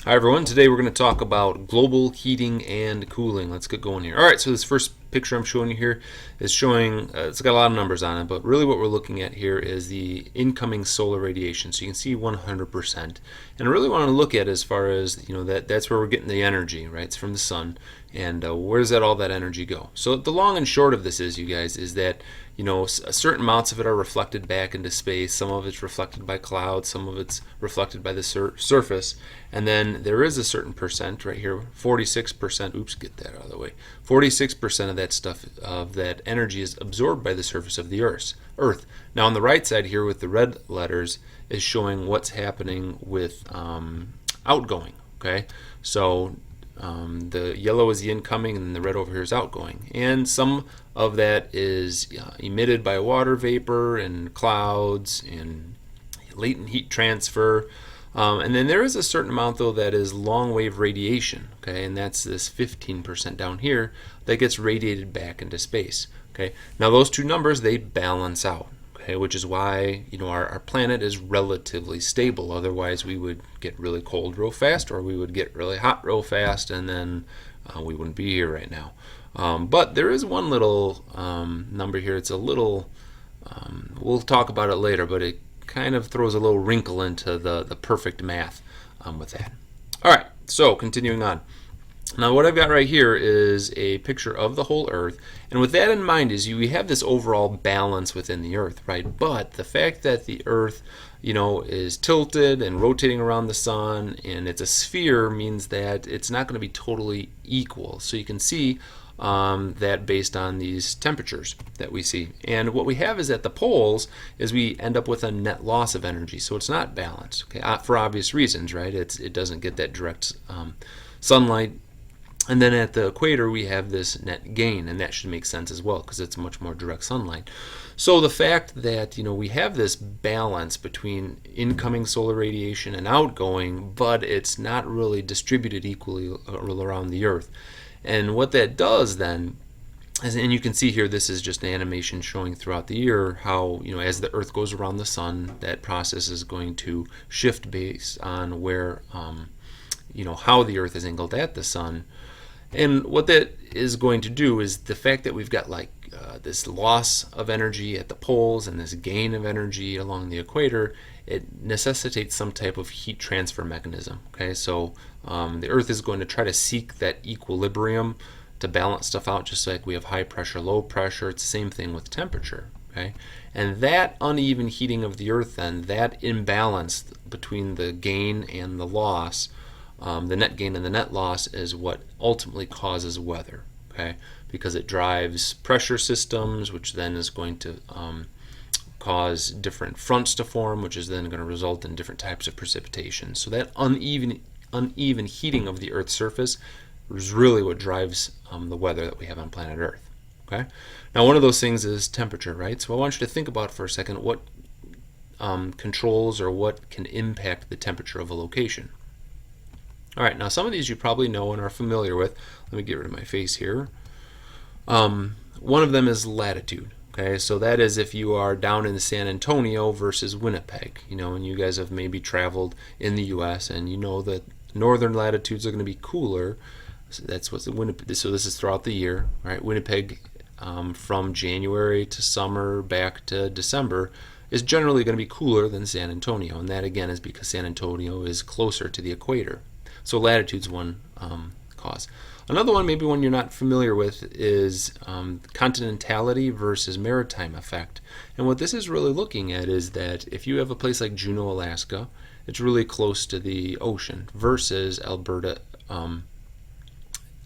Hi everyone, today we're going to talk about global heating and cooling. Let's get going here. Alright, so this first picture I'm showing you here is showing, it's got a lot of numbers on it, but really what we're looking at here is the incoming solar radiation. So you can see 100%. And I really want to look at as far as, that's where we're getting the energy, right? It's from the sun. And where does all that energy go? So the long and short of this is, you guys, is that certain amounts of it are reflected back into space. Some of it's reflected by clouds. Some of it's reflected by the surface. And then there is a certain percent right here, 46%. Oops, get that out of the way. 46% of that stuff, of that energy, is absorbed by the surface of the Earth. Now on the right side here with the red letters is showing what's happening with outgoing. Okay, so the yellow is the incoming, and the red over here is outgoing. And some of that is emitted by water vapor and clouds and latent heat transfer. And then there is a certain amount, though, that is long wave radiation. Okay, and that's this 15% down here that gets radiated back into space. Okay, now those two numbers, they balance out. Okay, which is why our planet is relatively stable. Otherwise, we would get really cold real fast, or we would get really hot real fast, and then we wouldn't be here right now. But there is one little number here. It's a little, we'll talk about it later, but it kind of throws a little wrinkle into the perfect math with that. All right, so continuing on. Now what I've got right here is a picture of the whole Earth, and with that in mind is we have this overall balance within the Earth, right? But the fact that the Earth, is tilted and rotating around the sun, and it's a sphere, means that it's not going to be totally equal. So you can see that based on these temperatures that we see. And what we have is at the poles is we end up with a net loss of energy, so it's not balanced. Okay, for obvious reasons, right? It doesn't get that direct sunlight. And then at the equator we have this net gain, and that should make sense as well because it's much more direct sunlight. So the fact that we have this balance between incoming solar radiation and outgoing, but it's not really distributed equally around the Earth. And what that does then is, and you can see here, this is just an animation showing throughout the year how as the Earth goes around the sun, that process is going to shift based on where how the Earth is angled at the sun. And what that is going to do is the fact that we've got this loss of energy at the poles and this gain of energy along the equator, it necessitates some type of heat transfer mechanism. Okay, so the Earth is going to try to seek that equilibrium to balance stuff out, just like we have high pressure, low pressure. It's the same thing with temperature. Okay, and that uneven heating of the Earth, then, that imbalance between the gain and the loss, the net gain and the net loss, is what ultimately causes weather. Okay, because it drives pressure systems, which then is going to cause different fronts to form, which is then going to result in different types of precipitation. So that uneven heating of the Earth's surface is really what drives the weather that we have on planet Earth. Okay, now one of those things is temperature, right? So I want you to think about for a second what controls or what can impact the temperature of a location. All right, now some of these you probably know and are familiar with. Let me get rid of my face here. One of them is latitude. Okay, so that is if you are down in San Antonio versus Winnipeg. And you guys have maybe traveled in the U.S. and you know that northern latitudes are going to be cooler. So that's what's Winnipeg. So this is throughout the year, right? Winnipeg, from January to summer back to December, is generally going to be cooler than San Antonio, and that again is because San Antonio is closer to the equator. So latitude's one cause. Another one, maybe one you're not familiar with, is continentality versus maritime effect. And what this is really looking at is that if you have a place like Juneau, Alaska, it's really close to the ocean, versus Alberta,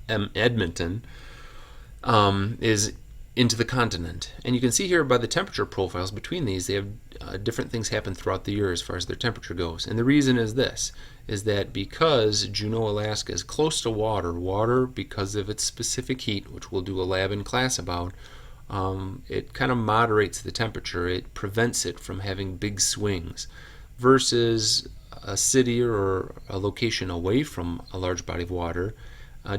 Edmonton is into the continent. And you can see here by the temperature profiles between these, they have different things happen throughout the year as far as their temperature goes. And the reason is this, is that because Juneau, Alaska is close to water because of its specific heat, which we'll do a lab in class about, it kind of moderates the temperature. It prevents it from having big swings, versus a city or a location away from a large body of water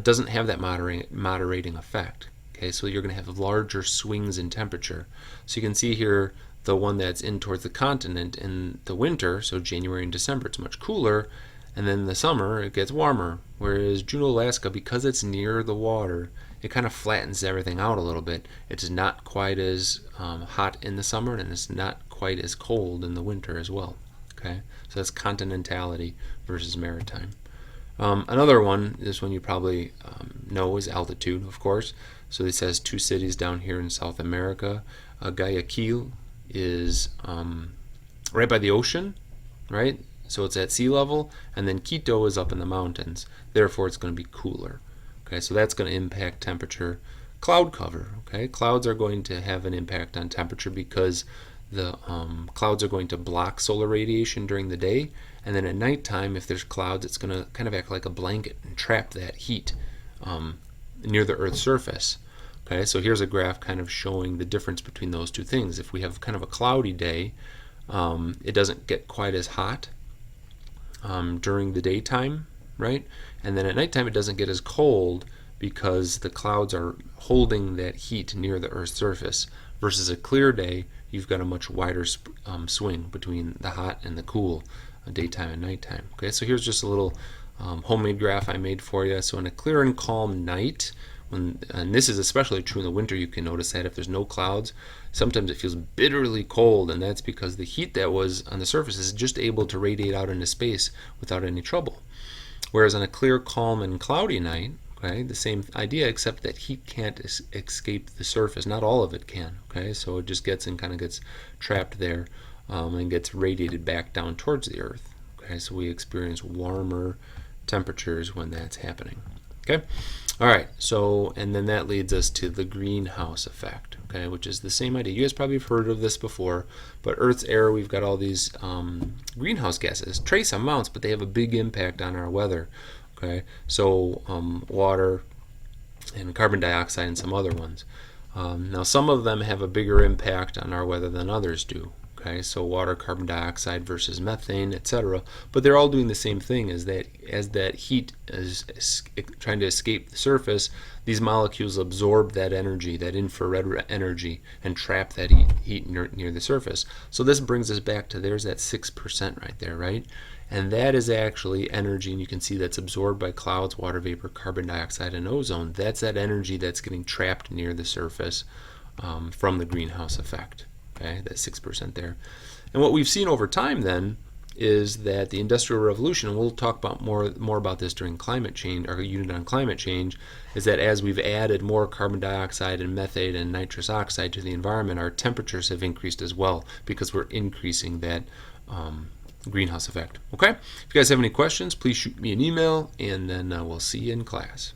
doesn't have that moderating effect. Okay, so you're going to have larger swings in temperature. So you can see here the one that's in towards the continent in the winter, so January and December, it's much cooler, and then in the summer it gets warmer. Whereas Juneau, Alaska, because it's near the water, it kind of flattens everything out a little bit. It's not quite as hot in the summer, and it's not quite as cold in the winter as well. Okay, so that's continentality versus maritime. Another one, this one you probably know, is altitude, of course. So this has two cities down here in South America. Guayaquil is right by the ocean, right? So it's at sea level, and then Quito is up in the mountains. Therefore, it's going to be cooler. Okay, so that's going to impact temperature. Cloud cover. Okay, clouds are going to have an impact on temperature because the clouds are going to block solar radiation during the day, and then at nighttime, if there's clouds, it's going to kind of act like a blanket and trap that heat near the Earth's surface. Okay, so here's a graph kind of showing the difference between those two things. If we have kind of a cloudy day, it doesn't get quite as hot during the daytime, right? And then at nighttime, it doesn't get as cold because the clouds are holding that heat near the Earth's surface. Versus a clear day, you've got a much wider swing between the hot and the cool, daytime and nighttime. Okay, so here's just a little homemade graph I made for you. So on a clear and calm night, and this is especially true in the winter, you can notice that if there's no clouds, sometimes it feels bitterly cold, and that's because the heat that was on the surface is just able to radiate out into space without any trouble. Whereas on a clear, calm, and cloudy night, okay, the same idea, except that heat can't escape the surface. Not all of it can. Okay, so it just gets trapped there and gets radiated back down towards the Earth. Okay, so we experience warmer temperatures when that's happening. Okay, all right. So, and then that leads us to the greenhouse effect. Okay, which is the same idea. You guys probably have heard of this before, but Earth's air, we've got all these greenhouse gases, trace amounts, but they have a big impact on our weather. Okay, so water and carbon dioxide and some other ones. Now, some of them have a bigger impact on our weather than others do. Okay, so water, carbon dioxide versus methane, etc. But they're all doing the same thing, is that as that heat is trying to escape the surface, these molecules absorb that energy, that infrared energy, and trap that heat near the surface. So this brings us back to, there's that 6% right there, right? And that is actually energy, and you can see that's absorbed by clouds, water vapor, carbon dioxide, and ozone. That's that energy that's getting trapped near the surface from the greenhouse effect. Okay, that 6% there. And what we've seen over time then is that the Industrial Revolution, and we'll talk about more about this during climate change, our unit on climate change, is that as we've added more carbon dioxide and methane and nitrous oxide to the environment, our temperatures have increased as well because we're increasing that greenhouse effect. Okay? If you guys have any questions, please shoot me an email, and then we'll see you in class.